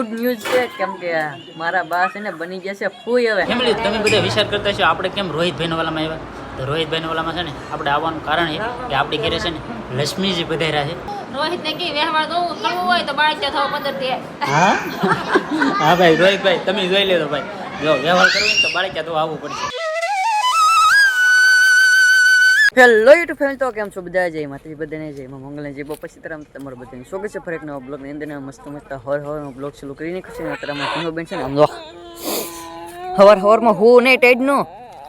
Good news છે કેમ કે મારા બા છે ને બની ગયા છે ફૂઈ હવે. ફેમિલી તમે બધા વિચાર કરતા છો આપણે કેમ રોહિતભાઈના વાલામાં આવ્યા? તો રોહિતભાઈના વાલામાં છે ને આપણે આવવાનું કારણ એ કે આપણી ઘરે છે ને લક્ષ્મીજી પધાર્યા છે. રોહિતને કી વ્યવહાર દઉં કરવું હોય તો બાળક થવા પદ્ધતિ દે. હા હા ભાઈ રોહિતભાઈ તમે જોઈ લેજો ભાઈ, જો વ્યવહાર કરવો હોય તો બાળક તો આવવું પડશે. હેલો યુટ્યુબ ફેમિલી, તો કેમ છો બધા? જય માતાજી બધાને, જય માં મંગલ, જય બાપા સીતારામ. તમારું બધાને સ્વાગત છે ફરી એક નવા બ્લોગની અંદર. મસ્ત મસ્ત હવાર બ્લોગ ચાલુ કરી નાખ્યો છે. અત્યારે અમારા ટીમો બેન છે ને આમ જો હવારમાં હું નહીં ટાઈડનો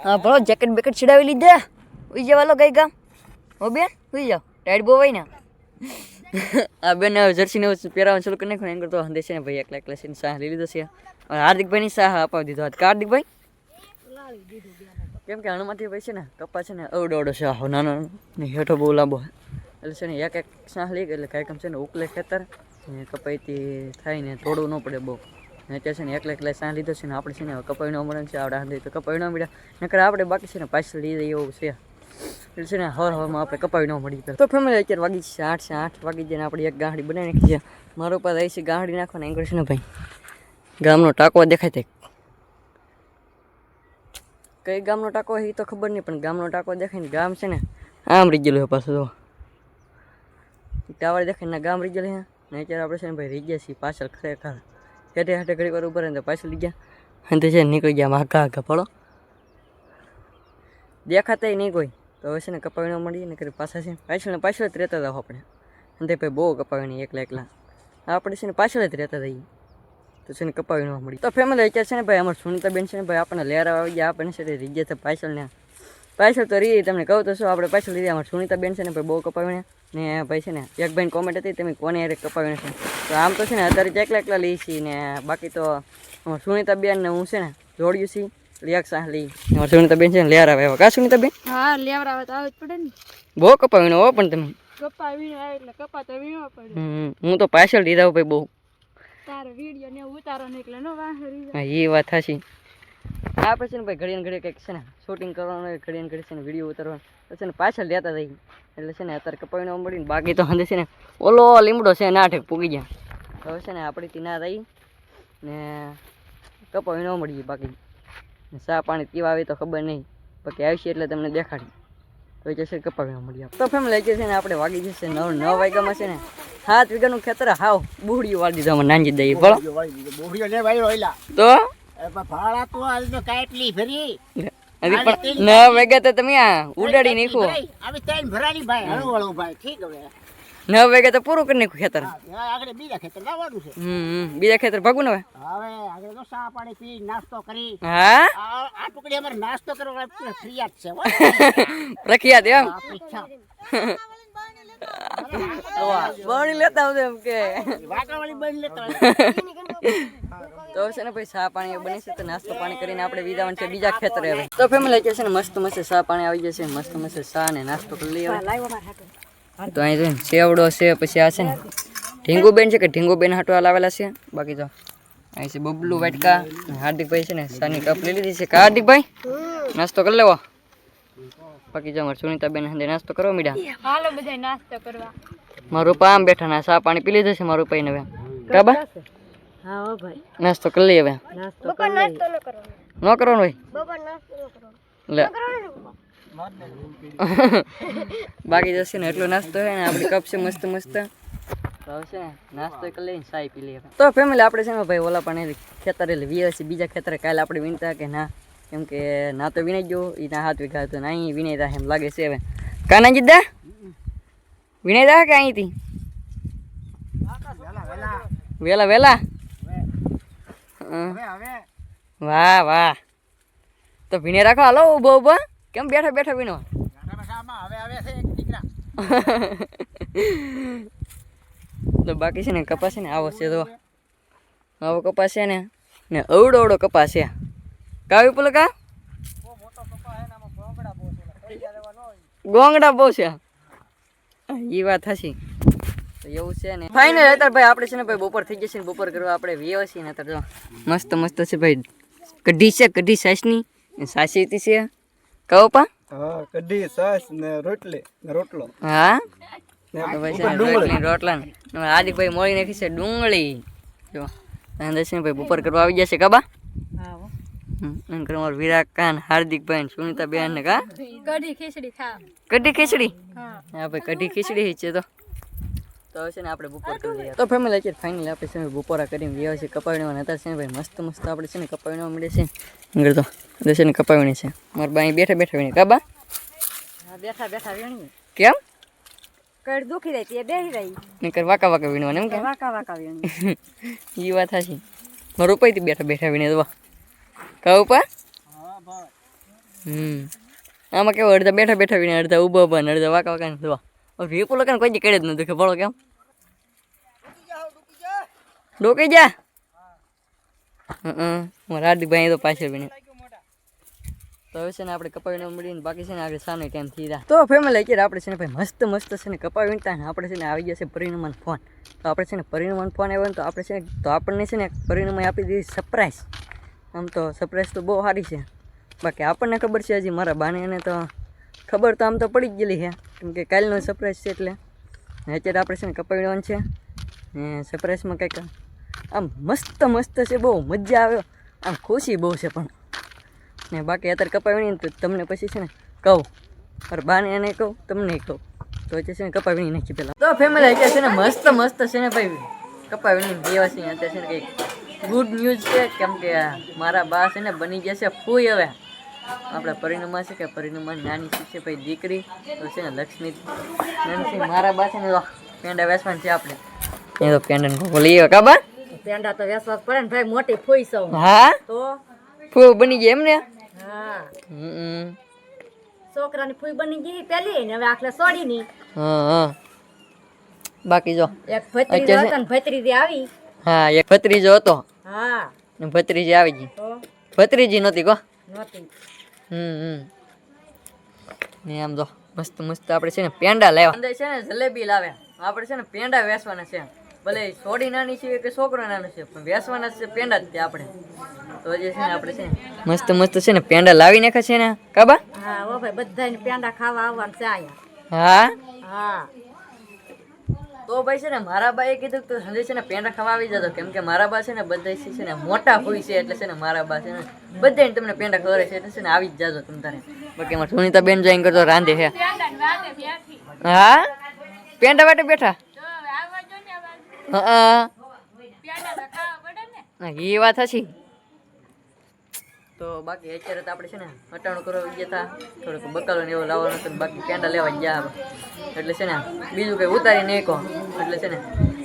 હા ભલો જેકેટ બેકેટ છીડાવી લીધા. ઉઈ જવા લો ગઈ ગામ હો બેન, ઉઈ જાઓ ટાઈડ બહુ હોય ને. આ બેન જર્સીને પહેરાવાનું ચાલુ કરી નાખ્યું. એમ કરતો હંદે છે ને ભાઈ એકલા એકલા છે સાહ લઈ લીધો છે. હાર્દિકભાઈની સાહ અપાવી દીધો. હાર્દિકભાઈ કેમ કે હણમાંથી ભાઈ છે ને કપા છે ને અવડો અવડો છે આહો નાનો ને હેઠો બહુ લાંબો એટલે છે ને એક એક સાહ લઈ ગયો એટલે કાંઈ કામ છે ને ઉકલે ખેતર ને કપાઈથી થાય ને થોડું ન પડે બહુ. ને અત્યારે છે ને એકલા એકલા સાહ લીધો છે ને આપણે છે ને કપાઈનો અમરણ છે આવડે હાંધી તો કપાઈ ન મળ્યા નકર આપણે બાકી છે ને પાછળ લઈ જઈએ એવું છે. એટલે છે ને હવામાં આપણે કપાઈ ન મળી ગયો. તો ફેમિલી અત્યારે વાગી છે 8 વાગી જાય ને આપણે એક ગાંડી બનાવી નાખી છે. મારો પાસે આવી છે ગાંડી નાખવાને એંગળ છે ને ભાઈ ગામનો ટાંકો દેખાય તે કઈ ગામનો ટાંકો એ તો ખબર નહીં પણ ગામનો ટાંકો દેખાય ને ગામ છે ને આમ રહી ગયેલું છે પાછું તો ટાવર દેખાય ને ગામ રહી ગયેલું છે ને અત્યારે આપણે છે ને ભાઈ રહી ગયા છીએ પાછળ ખરેખર હેઠે હેઠે ઘડી વાર ઉભા રહે ને પાછળ લઈ ગયા અને છે નીકળી ગયા આગા આગા પડો દેખાતા નહીં કોઈ. તો હવે છે ને કપાવી ન મળીએ ને કરી પાછા છે પાછળ ને પાછળ જ રહેતા હતા આપણે અને તે ભાઈ બહુ કપાવી નહીં એકલા એકલા આપણે છે ને પાછળ જ રહેતા હતા તો છે ને કપાવી ન મળી. તો ફેમિલી અત્યારે છે ને ભાઈ અમારે સુનિતા બેન છે ને ભાઈ આપણને લેરા આવી ગયા આપણને છે રીત ગયા પાછળ ને પાછળ તો રીત તમને કહું તો શું આપણે પાછળ લીધી. અમારે સુનિતા બેન છે ને ભાઈ બહુ કપાવીને ને ભાઈ છે ને એક ભાઈ કોમેન્ટ હતી તમે કોને યારે કપાવીને છે. તો આમ તો છે ને અત્યારે એકલા એકલા લઈ છીએ ને બાકી તો અમારે સુનિતા બેન ને હું છે ને જોડ્યું છીએ એક સાહ લઈ. અમારે સુનિતા બેન છે ને લેર આવે કા સુનિતા બેન? હા લેવર આવે તો આવે જ પડે ને. બહુ કપાવીને હો પણ તમે કપાવીને આવે એટલે કપાતા વીણવા પડે. હું તો પાછળ લીધા ભાઈ બહુ તારો વિડિયો ને ઉતારો ને એટલે નો વાહરી. હા એ વાત થશે. આપણે છે ને ભાઈ ઘડીને ઘડી કંઈક છે ને શૂટિંગ કરવાનું હોય ઘડીને ઘડી છે ને વિડીયો ઉતારવાનો તો છે ને પાછળ લેતા થઈ એટલે છે ને અત્યારે કપાવીને મળીને બાકી તો હંદે છે ને ઓલો લીમડો છે ના ઠેક પૂગી ગયા. હવે છે ને આપણીથી ના રહી ને કપાવીને મળી બાકી ચા પાણી પીવા આવે તો ખબર નહીં બાકી આવશે એટલે તમને દેખાડી તો જશે કપાવીને મળી. તો ફેમિલી છે ને આપણે વાગી જશે 9 વાગ્યામાં છે ને 7 વીઘાનું ખેતર હાવ બુહડીયું વાળી દીધું અમે નાંજી દઈએ બોલો તો ભાડા તો આજ તો કાટલી ફરી હજી પણ 9 વાગ્યા તો તમે આ ઉડાડી નાખો. આવી ટાઈમ ભરાની ભાઈ હળું હળું ભાઈ ઠીક હવે 9 વાગ્યા તો પૂરું કરી નાખ્યું ખેતર. આગળ બીજા ખેતર લાવવાનું છે. બીજા ખેતર ભાગવું ને હવે આગળ તો ચા પાણી પી નાસ્તો કરી હા આ ટુકડી અમારે નાસ્તો કરવા ફરિયાદ છે પ્રખ્યાત એમ પીછા બણી લેતા આવજો એમ કે વાકાવાળી બન લેતા તો છે ને ભાઈ ચા પાણી બની છે તો નાસ્તો પાણી કરીને આપણે વિદાવાનું છે બીજા ખેતરે. હવે તો ફેમિલી છે ને મસ્ત મસ્ત ચા પાણી આવી જશે મસ્ત મસ્ત ચા ને નાસ્તો કરી લઈએ. તો અહીં જોઈને સેવડો છે પછી આ છે ને ઢીંગુબેન છે કે ઢીંગુબેન હાટવા લાવેલા છે. બાકી તો અહીં છે બબલુ વાટકા હાર્દિકભાઈ છે ને સાની કપ લઈ લીધી છે. હાર્દિકભાઈ નાસ્તો કરી લેવો. બાકી જો અમારે સુનિતાબેન હંદે નાસ્તો કરો મીડા. હાલો બધા નાસ્તો કરવા. મારું પા આમ બેઠા ના ચા પાણી પી લીધું છે મારું પાઈ ને હવે કાબા હા હો ભાઈ નાસ્તો કરી લઈએ હવે. નાસ્તો કરી નાસ્તો ન કરવાનો. ન કરવાનું ભાઈ બપોર નાસ્તો ન કરવાનો. લે બાકી જશે ને એટલો નાસ્તો છે ને આપણી કપ છે મસ્ત મસ્ત તો છે ને નાસ્તો કરી લઈને ચાય પી લઈએ. તો ફેમિલી આપણે છે ને ભાઈ ઓલા પણ ખેતર એટલે વીએ છે બીજા ખેતરે કાલે આપણે વીણતા કે ના કેમ કે ના તો વિનાઈ ગયો એ ના 7 વીઘા હતો ને અહીં વિનાઈ રહ્યા એમ લાગે છે. હવે કાના જીદ્દા વિનાઈ રહ્યા કે અહીંથી વેલા વેલા વાહ વાહ તો ભીને રાખો હાલો ઉભો ઉભો કેમ બેઠા બેઠા વિનો તો બાકી છે ને કપાસ છે ને આવો છે તો આવો કપાસ છે ને ને અવડો અવડો કપાસ છે કાવી પુલકા ગોંગડા બહુ છે એ વાત હશી તો એવું છે ને ફાઇનલ. અત્યારે ભાઈ આપણે છે ને ભાઈ બપોર થઈ જશે ને બપોર કરવા આપણે વ્યવ છીએ ને અત્યારે મસ્ત મસ્ત છે ભાઈ કઢી છે કઢી સાસની સાસી છે કહો પા હા કઢી સાસ ને રોટલી રોટલો હા તો ભાઈ છે રોટલા ને હાર્દિકભાઈ મોળી નાખી છે ડુંગળી જો અને છે ને ભાઈ બપોર કરવા આવી જશે કાબા એમ કરે મારું વિરાટ કાન હાર્દિકભાઈ ને સુનિતાબેન ને કા કઢી ખીચડી ખાવ કઢી ખીચડી હા હા ભાઈ કઢી ખીચડી છે તો છે ને આપણે બપોર કરી લઈએ તો ફેમિલી અત્યારે ફાઇનલી આપણે છે ને બપોરા કરીને ગયા છે કપાવીને અત્યારે છે ને ભાઈ મસ્ત મસ્ત આપણે છે ને કપાવીને મળે છે આગળ તો એટલે છે ને કપાવીને છે મારા બા અહીં બેઠા બેઠા વીણી કાબા હા બેઠા બેઠા વીણી કેમ કડ દુખી રહી તે બેહી રહી નકર વાકા વાકા વીણવાને એમ કે વાકા વાકા વીણી એ વાત સાચી મારું ઉપાયથી બેઠા બેઠા વીણે દવા કહું પા આમાં કેવું અડધા બેઠા બેઠા વીણે અડધા ઊભા ઊભા ને અડધા વાકા વાકા દવા વીપો લોકોને કોઈ કડે જ ન દુખે બોલો કેમ ડોકી જા મારા હાર્દિકભાઈ તો પાછળ વીણે તો હવે છે ને આપણે કપાવીને મળીને બાકી છે ને આગળ સાનો ટાઈમ થઈ જાય તો ફેમિલી અત્યારે આપણે છે ને ભાઈ મસ્ત મસ્ત છે ને કપાવી વીણતા ને આપણે છે ને આવી જશે પરિણમન ફોન તો આપણે છે ને પરિણમન ફોન આવ્યો ને તો આપણે છે ને તો આપણને છે ને પરિણમે આપી દીધી સરપ્રાઈઝ આમ તો સરપ્રાઈઝ તો બહુ સારી છે બાકી આપણને ખબર છે હજી મારા બાને એને તો ખબર તો આમ તો પડી જ ગયેલી છે કેમ કે કાલનો સરપ્રાઈઝ છે એટલે અત્યારે આપણે છે ને કપાવી વીણવાનું છે ને સરપ્રાઈઝમાં કંઈક આમ મસ્ત મસ્ત છે બહુ મજા આવે આમ ખુશી બહુ છે પણ ને બાકી અત્યારે કપાવીને તો તમને પછી છે ને કહું પર બાને એને કહું તમને કહું તો છે ને કપાવીને નાખી પહેલાં તો ફેમિલી અત્યારે છે ને મસ્ત મસ્ત છે ને ભાઈ કપાવીને દેવા છે અત્યારે છે ને કંઈક ગુડ ન્યૂઝ છે કેમ કે મારા બા છે ને બની ગયા છે ફૂઈ હવે આપણા પરિણમાં છે કે પરિણમાં નાની છે ભાઈ દીકરી તો છે ને લક્ષ્મી નાની છે મારા બા છે ને પેંડા વેસવાન છે આપણે એ તો પેંડા લઈ આવ્યા કાબા પેંડા તો વેસવા પડે ને ભાઈ મોટી ફોઈ સૌ હા તો ફૂઈ બની ગયા એમ ને હા હમ છોકરાની ફૂઈ બની ગઈ પેલી ને હવે આખલે સોડી ની હા બાકી જો એક ભત્રીજો હતો ને ભત્રીજી આવી હા એક ભત્રીજો હતો હા ને ભત્રીજી આવી ગઈ તો ભત્રીજી નહોતી કહો નહોતી ને આમ જો મસ્ત મસ્ત આપણે છે ને પેંડા લાવ્યા અંદર છે ને જલેબી લાવ્યા આપણે છે ને પેંડા વેચવાના છે ભલે છોડી નાની છે કે છોકરો નાનો છે પણ વેચવાના છે પેંડા જ તે આપણે તો જે છે ને આપણે છે ને મસ્ત મસ્ત છે ને પેંડા લાવી નાખ્યા છે ને કાબા હા ઓ ભાઈ બધાને પેંડા ખાવા આવવાનું છે અહીંયા હા હા તો ભાઈ છે ને મારા બાએ કીધું કે તું સંજય છે ને પેંડા ખાવા આવી જતો કેમ કે મારા બા છે ને બધા છે ને મોટા હોય છે એટલે છે ને મારા બા છે ને બધાને તમને પેંડા ખવડાવે છે એટલે છે ને આવી જ જાજો તમે તારે બાકી અમારે સુનિતા બેન જોઈન કરતો રાંધે છે હા પેંડા વાટે બેઠા હા એ વાત હશે તો બાકી અત્યારે તો આપણે છે ને હટાણું કરવા ગયા હતા થોડુંક બકાલો ને એવો લાવવાનો હતો બાકી પેંડા લેવા ગયા એટલે છે ને બીજું કંઈ ઉતારી નહીં કહો એટલે છે ને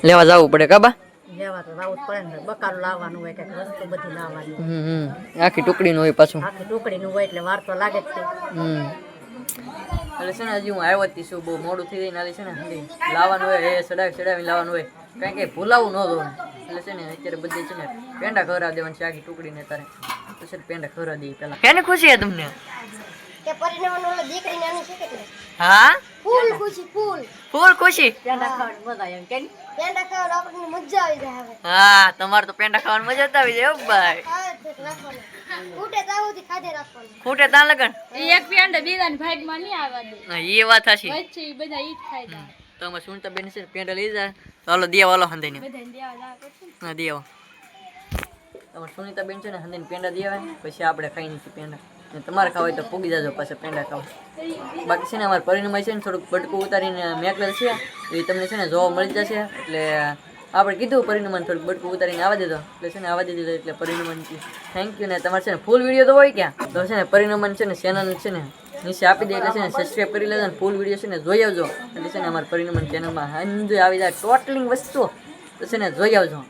લેવા જવું પડે કાબા લેવા તો લાવવું જ પડે ને બકાલું લાવવાનું હોય કે વસ્તુ બધી લાવવાની આખી ટુકડીનું હોય પાછું આખી ટુકડીનું હોય એટલે વાર તો લાગે જ છે એટલે છે ને હજી હું આવ્યો જ છું બહુ મોડું થઈ જાય નાલી છે ને હજી લાવવાનું હોય એ ચડાવી લાવવાનું હોય કારણ કે ભૂલાવું ન દો એટલે છે ને અત્યારે બધી છે ને પેંડા ખવડાવી દેવાની છે આખી ટુકડીને તારે પછી પેંડા ખવડાવી દઈએ પહેલા કેને ખુશી છે તમને કે પરિણામ ઓલો દીકરી નાની છે કે હા ફૂલ ખુશી ફૂલ ફૂલ ખુશી પેંડા ખાવાની મજા આવે કે પેંડા ખાવા આપણને મજા આવી જાય હવે હા તમારે તો પેંડા ખાવાની મજા જ આવી જાય હો ભાઈ ખાવા જ રાખવાનું ખૂટે તાવથી ખાધે રાખવાનું ખૂટે તાન લગન એક પેંડા બીજાની ભાગમાં નહીં આવવા દે હા એ વાત હશે વચ્ચે ઈ બધા ઈ જ ખાઈ જાય તો અમે સુનતા બેન છે પેંડા લઈ જાય હાલો દેવા હાલો હંદાઈ ને બધાને દેવા લાગે છે હા દેવા તમારે સુનિતા બેન છે ને હંદાઈ પેંડા દેવાય પછી આપણે ખાઈ નથી પેંડા ને તમારે ખાવા હોય તો પૂગી જાજો પાછા પેંડા ખાવા બાકી છે ને અમારે પરિણામ છે ને થોડુંક બટકું ઉતારીને મેકલેલ છે એ તમને છે ને જોવા મળી જશે એટલે આપણે કીધું પરિણામ થોડુંક બટકું ઉતારીને આવવા દીધો એટલે છે ને આવવા દીધું એટલે પરિણામ થેન્ક યુ ને તમારે છે ને ફૂલ વિડીયો તો હોય ક્યાં તો છે ને પરિણામ છે ને ચેનલ છે ને નીચે આપી દે એટલે છે ને સબસ્ક્રાઈબ કરી લેજો ને ફૂલ વિડીયો છે ને જોઈ આવજો એટલે છે ને અમારા પરિણામ ચેનલમાં હંધુ આવી જાય ટોટલિંગ વસ્તુ તો છે ને જોઈ આવજો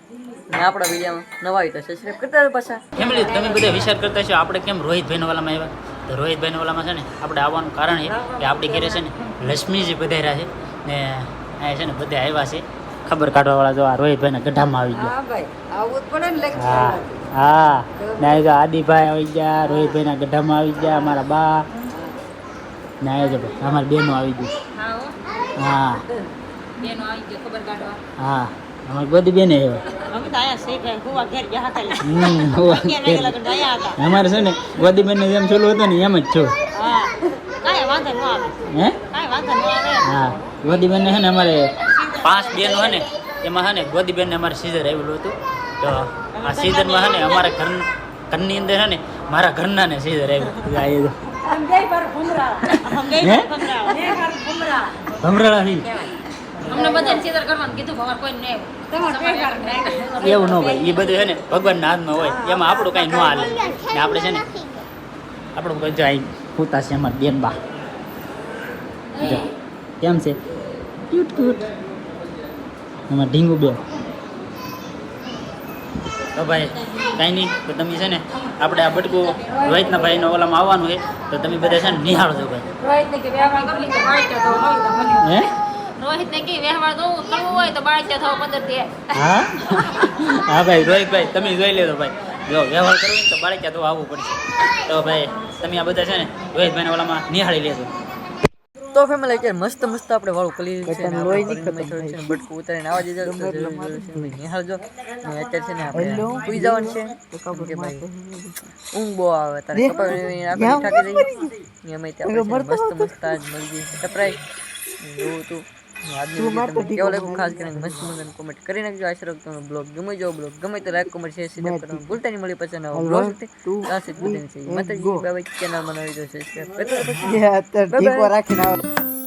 ને આપણા વિડીયોમાં નવા હોય તો સબસ્ક્રાઈબ કરતા રહો પાછા ફેમિલી તમે બધા વિચાર કરતા છો આપણે કેમ રોહિતભાઈના વાલામાં આવ્યા તો રોહિતભાઈના વાલામાં છે ને આપણે આવવાનું કારણ એ કે આપણી ઘરે છે ને લક્ષ્મીજી પધાર્યા છે ને અહીંયા છે ને બધા આવ્યા છે ખબર કાઢવાવાળા જો આ રોહિતભાઈના ગઢામાં આવી ગયા ભાઈ આવું જ પડે ને હા હા ને જો આદિભાઈ આવી ગયા રોહિતભાઈના ગઢામાં આવી ગયા અમારા બા ને આવ્યા છે ભાઈ અમારી બેનો આવી ગઈ હા બેનો આવી ગયો ખબર કાઢવા હા અમારી બધી બેને આવ્યા અમે તો આયા છે હુવા ઘેર ગયા હતા અમારે છે ને ગોદી બેન જેમ છોલું હતું ને એમ જ છું હા કાંઈ વાંધો ન આવે હે કાંઈ વાંધો ન આવે હા ગોદી બેન છે ને અમારે 5 બેનો છે ને એમાં છે ને ગોદી બેનને અમારે સીઝર આવેલું હતું તો આ સિઝનમાં છે ને અમારા ઘરની અંદર છે ને મારા ઘરના ને સીઝર આવ્યું ભમરાળા થી અમને બધાને સીધર કરવાનું કીધું ભગવાન કોઈ નહીં એવું ન હોય એ બધું છે ને ભગવાનના હાથમાં હોય એમાં આપણું કાંઈ ન હાલે ને આપણે છે ને આપણું બધું અહીં પૂતા છે એમાં બેન બા જો, કેમ છે ક્યુટ ક્યુટ એમાં ઢીંગુ બે તો ભાઈ કાંઈ નહીં તો તમે છે ને આપણે આ બટકું રોહિતના ભાઈનો ઓલામાં આવવાનું છે તો તમે બધા છે ને નિહાળજો ભાઈ રોહિત ને કે વ્યવહાર કરી તો બાળક્યા થવો હે રોહિત ને કે વ્યવહાર કરવું હોય તો બાળક્યા થવો પદ્ધતિ હા હા ભાઈ રોહિતભાઈ તમે જોઈ લેજો ભાઈ જો વ્યવહાર કરવો હોય ને તો બાળક્યા તો આવવું પડશે તો ભાઈ તમે આ બધા છે ને રોહિતભાઈના ઓલામાં નિહાળી લેજો તો ફેમિલી અત્યારે મસ્ત મસ્ત આપણે વાળું કરી છે લોહી નહીં બટકું ઉતારીને આવવા દીધા તો નિહાળજો ને અત્યારે છે ને આપણે સુઈ જવાનું છે કેમ કે ભાઈ ઊંઘ બહુ આવે તારે કપાવી આપણે થાકી જઈએ એમાં આપણે મસ્ત મસ્ત આજ મળી ગઈ સરપ્રાઈઝ જોવું તું આજની વિડીયો તમને કેવો લાગ્યો ખાસ કરીને મસ્ત મજાનું કોમેન્ટ કરી નાખજો આશા રાખું તમને બ્લોગ ગમે જો બ્લોગ ગમે તો લાઈક કોમેન્ટ શેર સબસ્ક્રાઇબ કરવાનું ભૂલતા નહીં. મળી પછી નવો બ્લોગ સાથે બુદ્ધિની છે માતાજી બાબા ચેનલમાં નવી જો સબસ્ક્રાઇબ કરજો. રાખીને